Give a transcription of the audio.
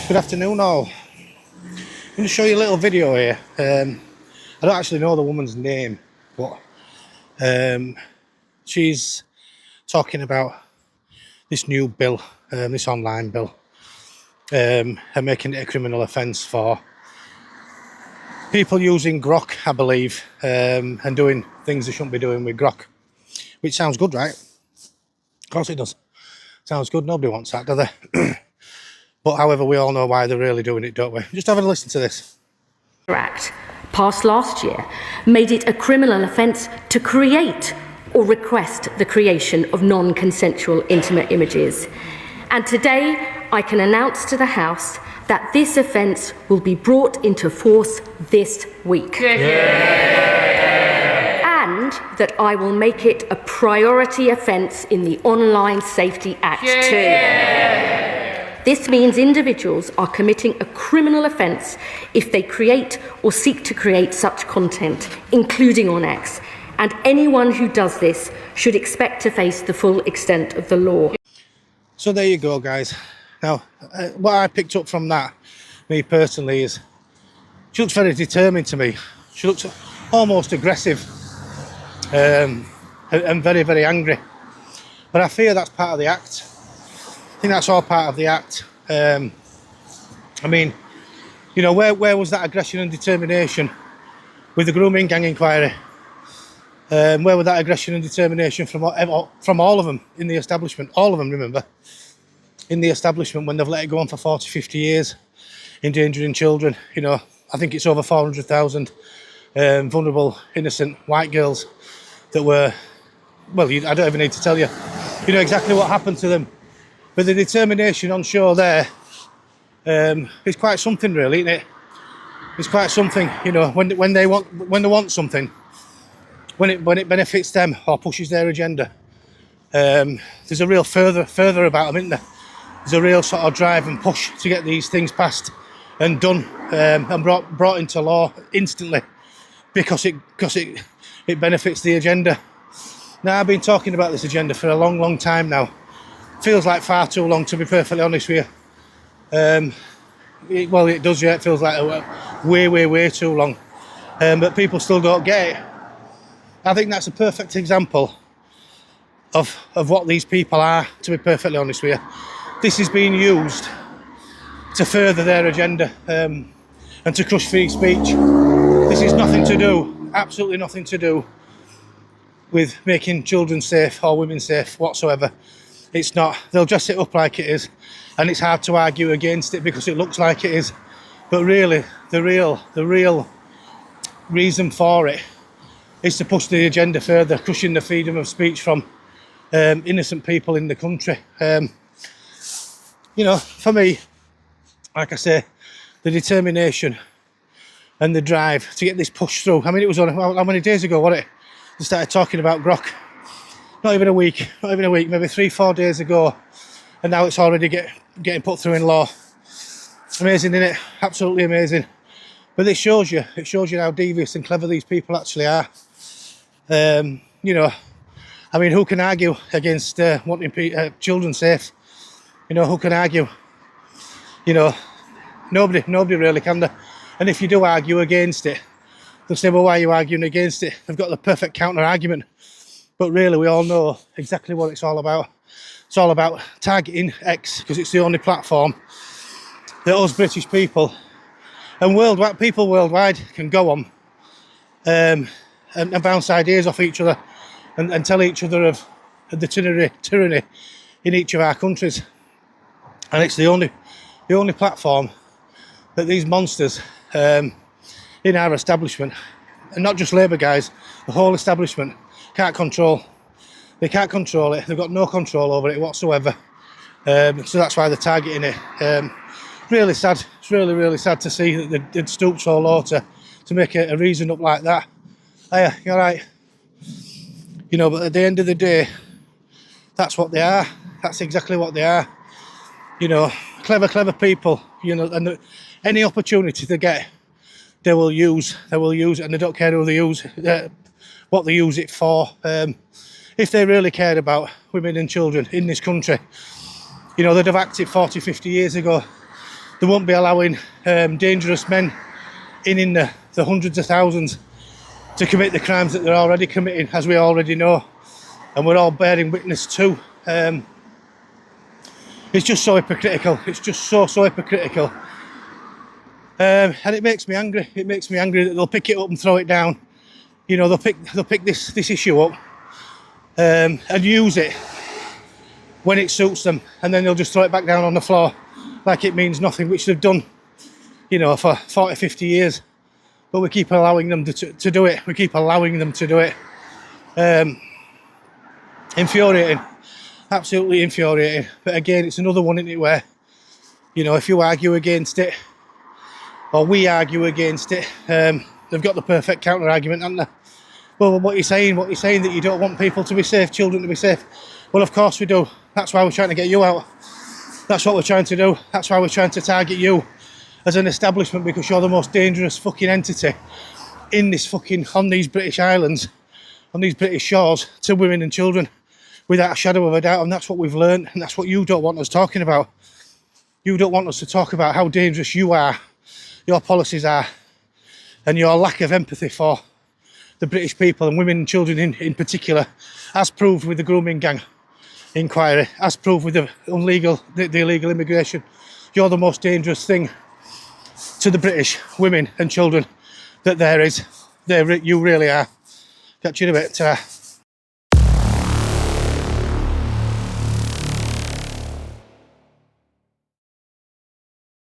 Good afternoon all. I'm going to show you a little video here. I don't actually know the woman's name, but she's talking about this new bill, this online bill, and making it a criminal offence for people using Grok, I believe, and doing things they shouldn't be doing with Grok. Which sounds good, right? Of course it does. Sounds good. Nobody wants that, do they? But however, we all know why they're really doing it, don't we? Just have a listen to this. Act, passed last year, made it a criminal offence to create or request the creation of non-consensual intimate images. And today, I can announce to the House that this offence will be brought into force this week. And that I will make it a priority offence in the Online Safety Act too. This means individuals are committing a criminal offence if they create or seek to create such content, including on X. And anyone who does this should expect to face the full extent of the law. So there you go, guys. Now, what I picked up from that, me personally, is she looks very determined to me. She looks almost aggressive and very, very angry. But I fear that's part of the act. I think that's all part of the act. I mean, you know, where was that aggression and determination with the grooming gang inquiry? Where was that aggression and determination from all of them in the establishment? All of them, remember, in the establishment when they've let it go on for 40, 50 years, endangering children. You know, I think it's over 400,000 vulnerable, innocent white girls that were, well, I don't even need to tell you. You know exactly what happened to them. But the determination on show there is quite something, really, isn't it? It's quite something, you know, when they want something, when it benefits them or pushes their agenda. There's a real further about them, isn't there? There's a real sort of drive and push to get these things passed and done and brought into law instantly because it benefits the agenda. Now, I've been talking about this agenda for a long, long time now. Feels like far too long, to be perfectly honest with you. Well, it does, yeah. It feels like way too long. But people still don't get it. I think that's a perfect example of what these people are, to be perfectly honest with you. This is being used to further their agenda and to crush free speech. This is nothing to do, absolutely nothing to do with making children safe or women safe whatsoever. It's not. They'll dress it up like it is, and it's hard to argue against it because it looks like it is. But really, the real reason for it is to push the agenda further, crushing the freedom of speech from innocent people in the country. You know, for me, like I say, the determination and the drive to get this pushed through. I mean, it was on how many days ago, was it? They started talking about Grok. Not even a week, maybe 3-4 days ago, and now it's already getting put through in law. Amazing, isn't it? Absolutely amazing. But it shows you how devious and clever these people actually are. You know, I mean, who can argue against wanting children safe? You know, who can argue? You know, nobody really can. And if you do argue against it, they'll say, well, why are you arguing against it? They've got the perfect counter argument. But really, we all know exactly what it's all about. It's all about targeting X, because it's the only platform that us British people and worldwide people worldwide can go on and bounce ideas off each other and tell each other of the tyranny in each of our countries. And it's the only platform that these monsters in our establishment, and not just Labour guys, the whole establishment, can't control. They can't control it. They've got no control over it whatsoever. So that's why they're targeting it. Really sad. It's really sad to see that they'd stoop so low to make a reason up like that. Hey, you're right. You know, but at the end of the day, that's what they are. That's exactly what they are. You know, clever people. You know, and any opportunity they get, they will use, and they don't care who they use. What they use it for. If they really cared about women and children in this country, you know, they'd have acted 40, 50 years ago They won't be allowing dangerous men in the hundreds of thousands to commit the crimes that they're already committing, as we already know, and we're all bearing witness to. It's just so hypocritical. It's just so hypocritical. And it makes me angry. It makes me angry that they'll pick it up and throw it down. You know, they'll pick this issue up and use it when it suits them, and then they'll just throw it back down on the floor like it means nothing, which they've done, you know, for 40, 50 years. But we keep allowing them to do it. We keep allowing them to do it. Infuriating. Absolutely infuriating. But again, it's another one, isn't it, where, you know, if you argue against it, or we argue against it, they've got the perfect counter argument, haven't they? Well, what are you saying? What are you saying? That you don't want people to be safe, children to be safe? Well, of course we do. That's why we're trying to get you out. That's what we're trying to do. That's why we're trying to target you as an establishment, because you're the most dangerous fucking entity in this fucking, on these British islands, on these British shores, to women and children, without a shadow of a doubt. And that's what we've learned, and that's what you don't want us talking about. You don't want us to talk about how dangerous you are, your policies are, and your lack of empathy for the British people and women and children in particular, as proved with the grooming gang inquiry, as proved with the illegal immigration. You're the most dangerous thing to the British women and children that there is. You really are. Catch you in a bit. Ta-ra.